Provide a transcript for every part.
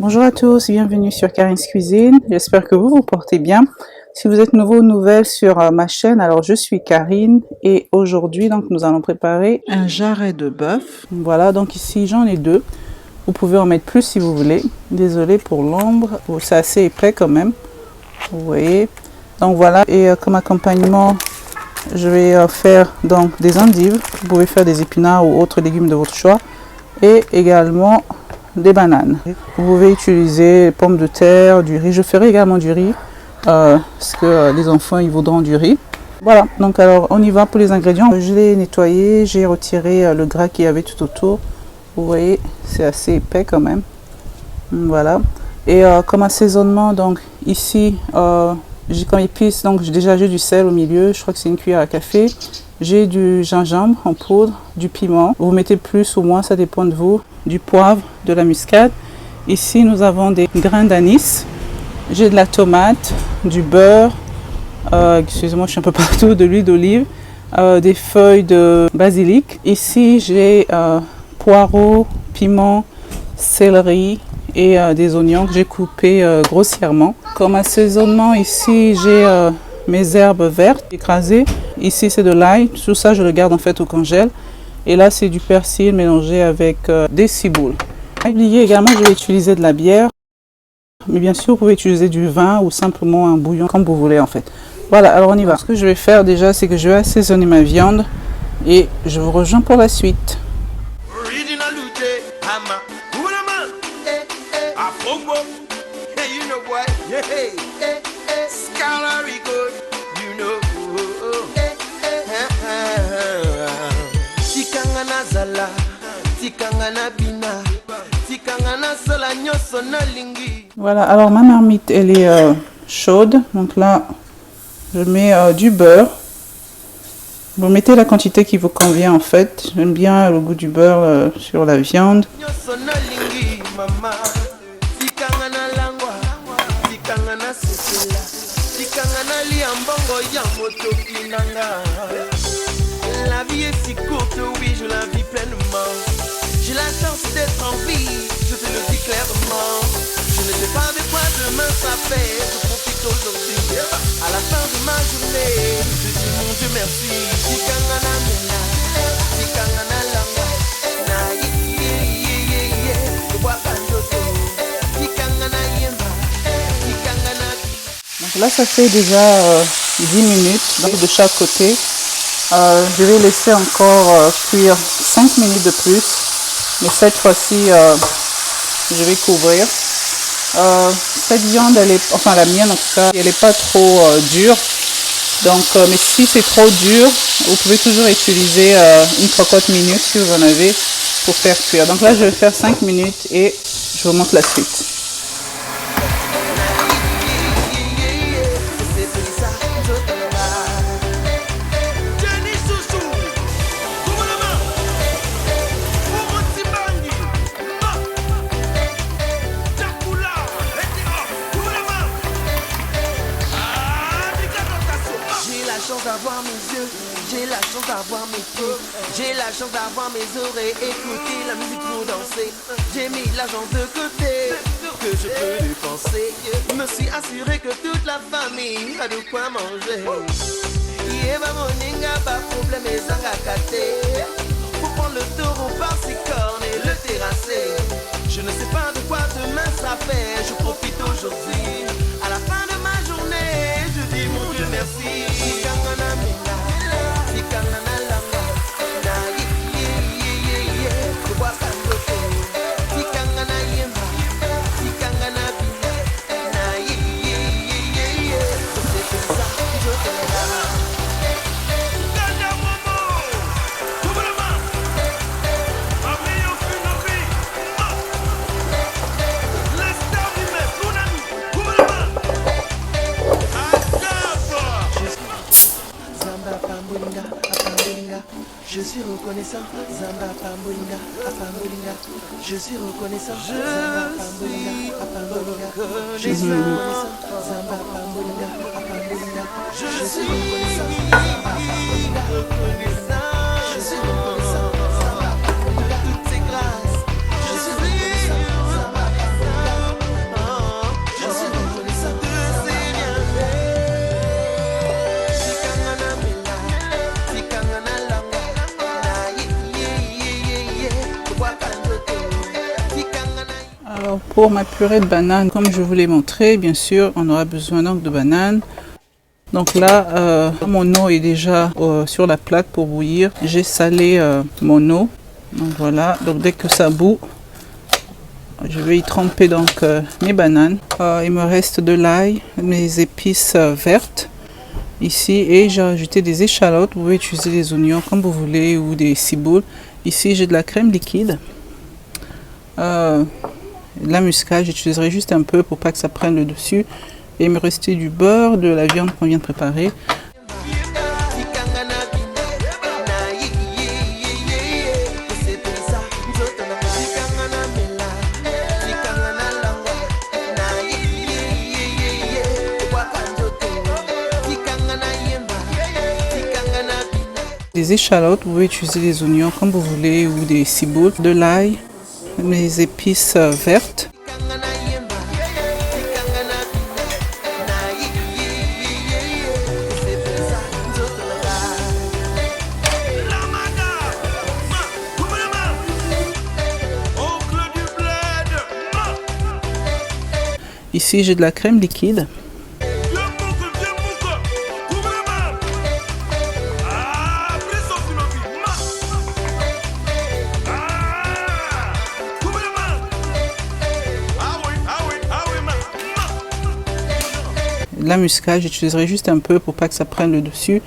Bonjour à tous, bienvenue sur Karin's Cuisine. J'espère que vous vous portez bien. Si vous êtes nouveau ou nouvelle sur ma chaîne, alors je suis Karine et aujourd'hui donc nous allons préparer un jarret de bœuf. Voilà, donc ici j'en ai deux. Vous pouvez en mettre plus si vous voulez. Désolée pour l'ombre, c'est assez épais quand même. Vous voyez. Donc voilà, et comme accompagnement, je vais faire donc des endives. Vous pouvez faire des épinards ou autres légumes de votre choix et également des bananes. Vous pouvez utiliser pommes de terre, du riz. Je ferai également du riz parce que les enfants ils voudront du riz. Voilà, donc alors on y va pour les ingrédients. Je l'ai nettoyé, j'ai retiré le gras qu'il y avait tout autour. Vous voyez, c'est assez épais quand même. Voilà. Et comme assaisonnement, donc ici j'ai comme épices, donc déjà j'ai du sel au milieu, je crois que c'est une cuillère à café. J'ai du gingembre en poudre, du piment. Vous mettez plus ou moins, ça dépend de vous. Du poivre, de la muscade. Ici, nous avons des grains d'anis. J'ai de la tomate, du beurre. Excusez-moi, je suis un peu partout. De l'huile d'olive. Des feuilles de basilic. Ici, j'ai poireaux, piment, céleri et des oignons que j'ai coupés grossièrement. Comme assaisonnement, ici, j'ai mes herbes vertes écrasées. Ici, c'est de l'ail. Tout ça, je le garde en fait au congèle. Et là, c'est du persil mélangé avec des ciboules. Oubliez également, je vais utiliser de la bière. Mais bien sûr, vous pouvez utiliser du vin ou simplement un bouillon, comme vous voulez en fait. Voilà, alors on y va. Ce que je vais faire déjà, c'est que je vais assaisonner ma viande. Et je vous rejoins pour la suite. Voilà, alors ma marmite elle est chaude, donc là je mets du beurre. Vous mettez la quantité qui vous convient en fait. J'aime bien le goût du beurre sur la viande. La vie est si courte, oui, je la vis pleinement. J'ai la chance d'être en vie, je te le dis clairement. Je ne sais pas de quoi demain ça fait, je profite aujourd'hui. À la fin de ma journée, je dis mon Dieu merci. Tikangana mena, tikangana langa, na ye, wakandoto, tikangana yemba, tikangana. Donc là, ça fait déjà 10 minutes donc de chaque côté. Je vais laisser encore cuire 5 minutes de plus. Mais cette fois-ci, je vais couvrir. Cette viande, elle est, enfin la mienne en tout cas, elle n'est pas trop dure. Donc, mais si c'est trop dur, vous pouvez toujours utiliser une cocotte minute si vous en avez pour faire cuire. Donc là, je vais faire 5 minutes et je vous montre la suite. D'avoir mes yeux, j'ai la chance d'avoir mes pieds, j'ai la chance d'avoir mes oreilles, écouter la musique pour danser. J'ai mis l'argent de côté, que je peux dépenser. Me suis assuré que toute la famille a de quoi manger. Yéba moninga, pas problème et zangakate. Faut prendre le taureau par ses cornes et le terrasser. Je ne sais pas de quoi demain ça fait, je profite aujourd'hui. À la fin de ma journée, je dis mon Dieu merci. Je suis reconnaissant, Zamba Pambolinga, Apambolinga. Je suis reconnaissant, Zamba Pambolinga, Apambolinga. Je suis reconnaissant, Zamba Pambolinga, Apambolinga. Je suis reconnaissant, Zamba Pambolinga, Apambolinga. Je suis reconnaissant, Zamba Pambolinga, toutes ces grâces. Je suis reconnaissant, Zamba Pambolinga. Alors pour ma purée de banane, comme je vous l'ai montré, bien sûr, on aura besoin donc de bananes. Donc là, mon eau est déjà sur la plaque pour bouillir. J'ai salé mon eau. Donc voilà, donc dès que ça bout, je vais y tremper donc mes bananes. Il me reste de l'ail, mes épices vertes ici, et j'ai rajouté des échalotes. Vous pouvez utiliser des oignons comme vous voulez ou des ciboules. Ici j'ai de la crème liquide, de la muscade. J'utiliserai juste un peu pour pas que ça prenne le dessus. Et il me restait du beurre, de la viande qu'on vient de préparer. Des échalotes, vous pouvez utiliser des oignons comme vous voulez ou des ciboules, de l'ail, mes épices vertes. Ici j'ai de la crème liquide. De la muscade, j'utiliserai juste un peu pour pas que ça prenne le dessus.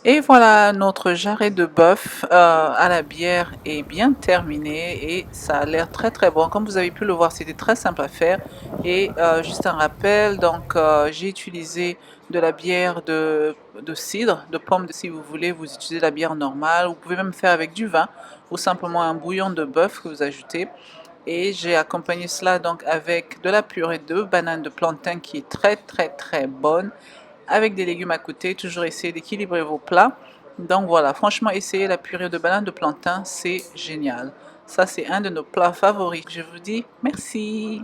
Et voilà, notre jarret de bœuf à la bière est bien terminé et ça a l'air très très bon. Comme vous avez pu le voir, c'était très simple à faire. Et juste un rappel, donc j'ai utilisé de la bière de cidre, de pomme. Si vous voulez, vous utilisez la bière normale. Vous pouvez même faire avec du vin ou simplement un bouillon de bœuf que vous ajoutez. Et j'ai accompagné cela donc avec de la purée de banane de plantain qui est très très très bonne, avec des légumes à côté. Toujours essayer d'équilibrer vos plats. Donc voilà, franchement, essayez la purée de banane de plantain, c'est génial. Ça, c'est un de nos plats favoris. Je vous dis merci.